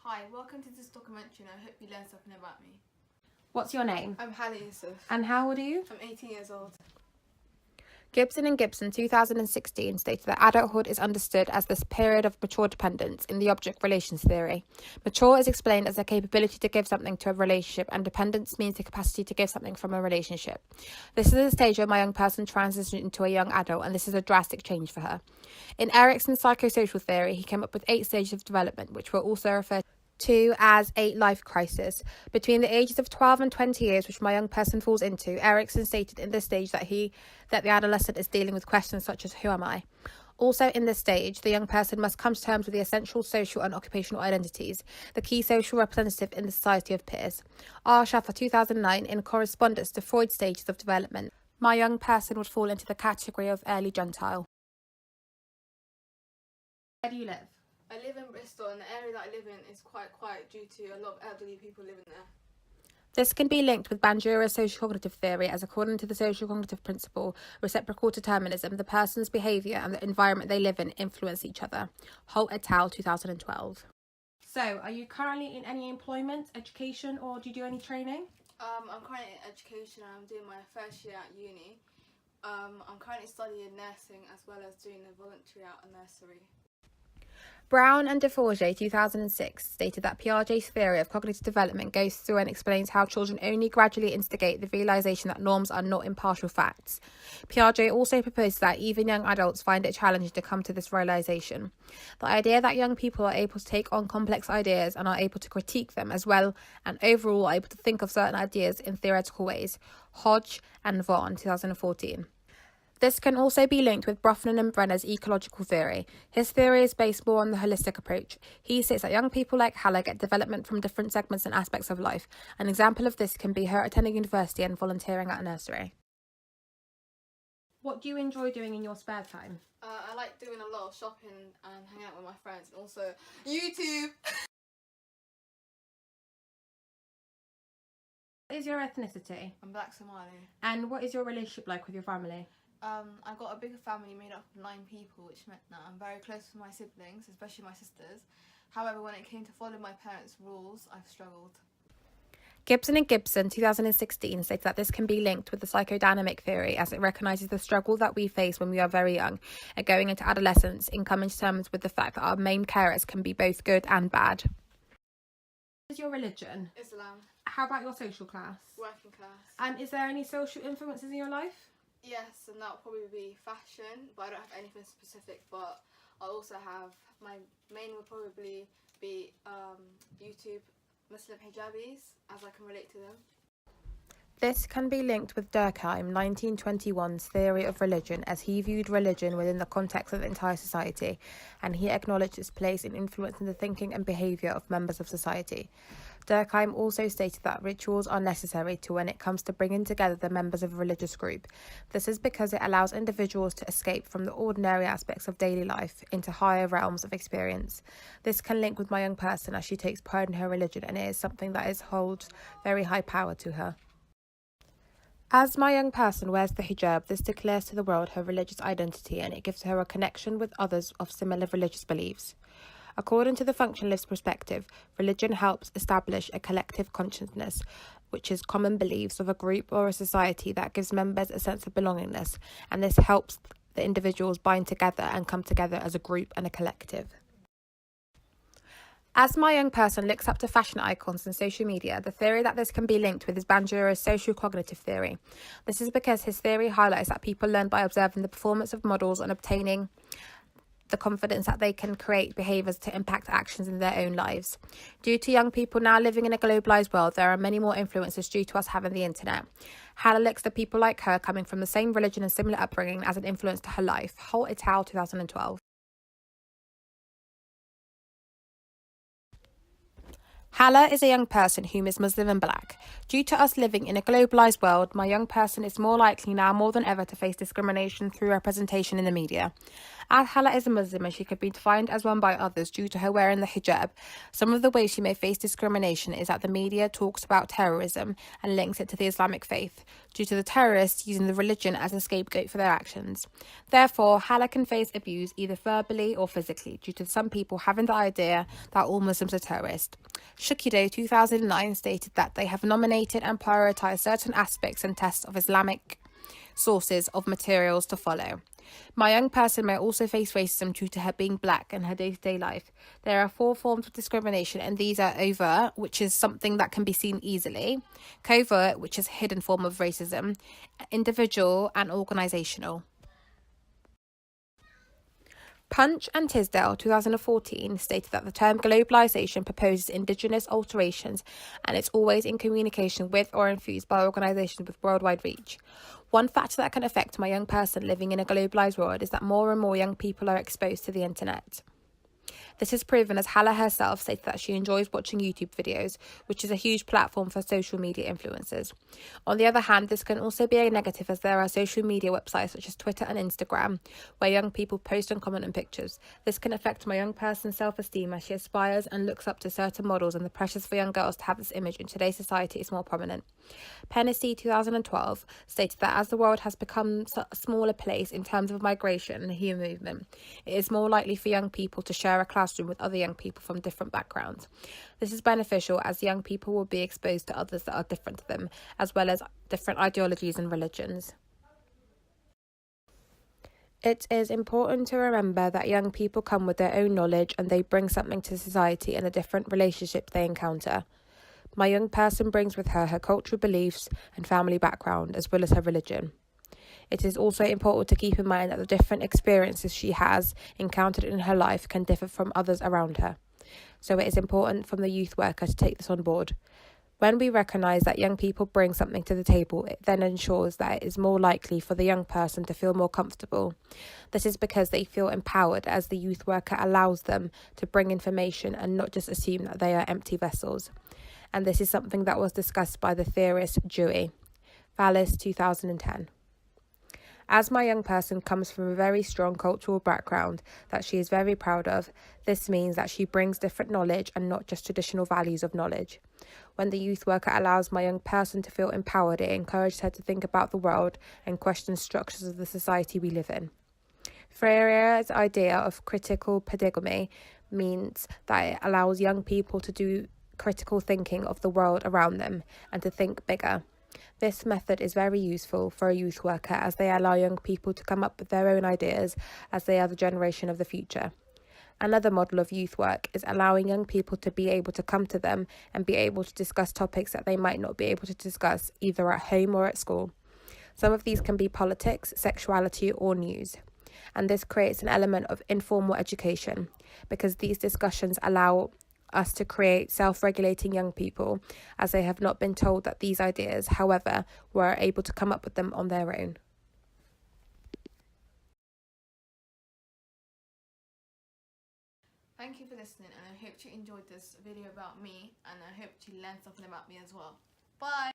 Hi, welcome to this documentary and I hope you learn something about me. What's your name? I'm Yuusuf. And how old are you? I'm 18 years old. Gibson and Gibson 2016 stated that adulthood is understood as this period of mature dependence in the object relations theory. Mature is explained as the capability to give something to a relationship, and dependence means the capacity to give something from a relationship. This is the stage where my young person transitions into a young adult, and this is a drastic change for her. In Erikson's psychosocial theory, he came up with 8 stages of development, which were also referred to as 8 life crises. Between the ages of 12 and 20 years, which my young person falls into, Erikson stated in this stage that the adolescent is dealing with questions such as, who am I? Also in this stage, the young person must come to terms with the essential social and occupational identities, the key social representative in the society of peers. R. Schaffer 2009, in correspondence to Freud's stages of development, my young person would fall into the category of early Gentile. Where do you live? I live in Bristol and the area that I live in is quite quiet due to a lot of elderly people living there. This can be linked with Bandura's social cognitive theory, as according to the social cognitive principle, reciprocal determinism, the person's behaviour and the environment they live in influence each other. Holt et al. 2012. So, are you currently in any employment, education, or do you do any training? I'm currently in education and I'm doing my first year at uni. I'm currently studying nursing as well as doing a voluntary at a nursery. Brown and Deforget 2006 stated that Piaget's theory of cognitive development goes through and explains how children only gradually instigate the realisation that norms are not impartial facts. Piaget also proposes that even young adults find it challenging to come to this realisation. The idea that young people are able to take on complex ideas and are able to critique them as well, and overall are able to think of certain ideas in theoretical ways. Hodge and Vaughan 2014. This can also be linked with Brofman and Brenner's ecological theory. His theory is based more on the holistic approach. He states that young people like Haller get development from different segments and aspects of life. An example of this can be her attending university and volunteering at a nursery. What do you enjoy doing in your spare time? I like doing a lot of shopping and hanging out with my friends and also YouTube. What is your ethnicity? I'm Black Somali. And what is your relationship like with your family? I've got a bigger family made up of 9 people, which meant that I'm very close with my siblings, especially my sisters. However, when it came to following my parents' rules, I've struggled. Gibson and Gibson 2016 states that this can be linked with the psychodynamic theory, as it recognises the struggle that we face when we are very young and going into adolescence in coming to terms with the fact that our main carers can be both good and bad. What is your religion? Islam. How about your social class? Working class. And is there any social influences in your life? Yes, and that would probably be fashion, but I don't have anything specific, but I also have, my main would probably be YouTube Muslim hijabis, as I can relate to them. This can be linked with Durkheim 1921's theory of religion, as he viewed religion within the context of the entire society, and he acknowledged its place in influencing the thinking and behaviour of members of society. Durkheim also stated that rituals are necessary to when it comes to bringing together the members of a religious group. This is because it allows individuals to escape from the ordinary aspects of daily life into higher realms of experience. This can link with my young person, as she takes pride in her religion and it is something that holds very high power to her. As my young person wears the hijab, this declares to the world her religious identity, and it gives her a connection with others of similar religious beliefs. According to the functionalist perspective, religion helps establish a collective consciousness, which is common beliefs of a group or a society that gives members a sense of belongingness, and this helps the individuals bind together and come together as a group and a collective. As my young person looks up to fashion icons and social media, the theory that this can be linked with is Bandura's social cognitive theory. This is because his theory highlights that people learn by observing the performance of models and obtaining the confidence that they can create behaviours to impact actions in their own lives. Due to young people now living in a globalised world, there are many more influences due to us having the internet. Haller looks to people like her coming from the same religion and similar upbringing as an influence to her life. Holt et al. 2012. Haller is a young person whom is Muslim and black. Due to us living in a globalised world, my young person is more likely now more than ever to face discrimination through representation in the media. As Hala is a Muslim and she could be defined as one by others due to her wearing the hijab, some of the ways she may face discrimination is that the media talks about terrorism and links it to the Islamic faith, due to the terrorists using the religion as a scapegoat for their actions. Therefore, Hala can face abuse either verbally or physically, due to some people having the idea that all Muslims are terrorists. Shukido 2009 stated that they have nominated and prioritised certain aspects and tests of Islamic sources of materials to follow. My young person may also face racism due to her being black in her day-to-day life. There are 4 forms of discrimination, and these are overt, which is something that can be seen easily; covert, which is a hidden form of racism; individual; and organisational. Punch and Tisdale 2014 stated that the term globalisation proposes indigenous alterations and it's always in communication with or infused by organisations with worldwide reach. One factor that can affect my young person living in a globalised world is that more and more young people are exposed to the internet. This is proven as Hala herself stated that she enjoys watching YouTube videos, which is a huge platform for social media influencers. On the other hand, this can also be a negative as there are social media websites such as Twitter and Instagram, where young people post and comment on pictures. This can affect my young person's self-esteem as she aspires and looks up to certain models, and the pressures for young girls to have this image in today's society is more prominent. Pennisy 2012 stated that as the world has become a smaller place in terms of migration and the human movement, it is more likely for young people to share a classroom with other young people from different backgrounds. This is beneficial as young people will be exposed to others that are different to them, as well as different ideologies and religions. It is important to remember that young people come with their own knowledge and they bring something to society and the different relationships they encounter. My young person brings with her cultural beliefs and family background, as well as her religion. It is also important to keep in mind that the different experiences she has encountered in her life can differ from others around her. So it is important from the youth worker to take this on board. When we recognise that young people bring something to the table, it then ensures that it is more likely for the young person to feel more comfortable. This is because they feel empowered as the youth worker allows them to bring information and not just assume that they are empty vessels. And this is something that was discussed by the theorist Dewey. Vallis 2010. As my young person comes from a very strong cultural background that she is very proud of, this means that she brings different knowledge and not just traditional values of knowledge. When the youth worker allows my young person to feel empowered, it encourages her to think about the world and question structures of the society we live in. Freire's idea of critical pedagogy means that it allows young people to do critical thinking of the world around them and to think bigger. This method is very useful for a youth worker as they allow young people to come up with their own ideas as they are the generation of the future. Another model of youth work is allowing young people to be able to come to them and be able to discuss topics that they might not be able to discuss either at home or at school. Some of these can be politics, sexuality, or news. And this creates an element of informal education because these discussions allow us to create self-regulating young people as they have not been told that these ideas, however, were able to come up with them on their own. Thank you for listening, and I hope you enjoyed this video about me, and I hope you learned something about me as well. Bye!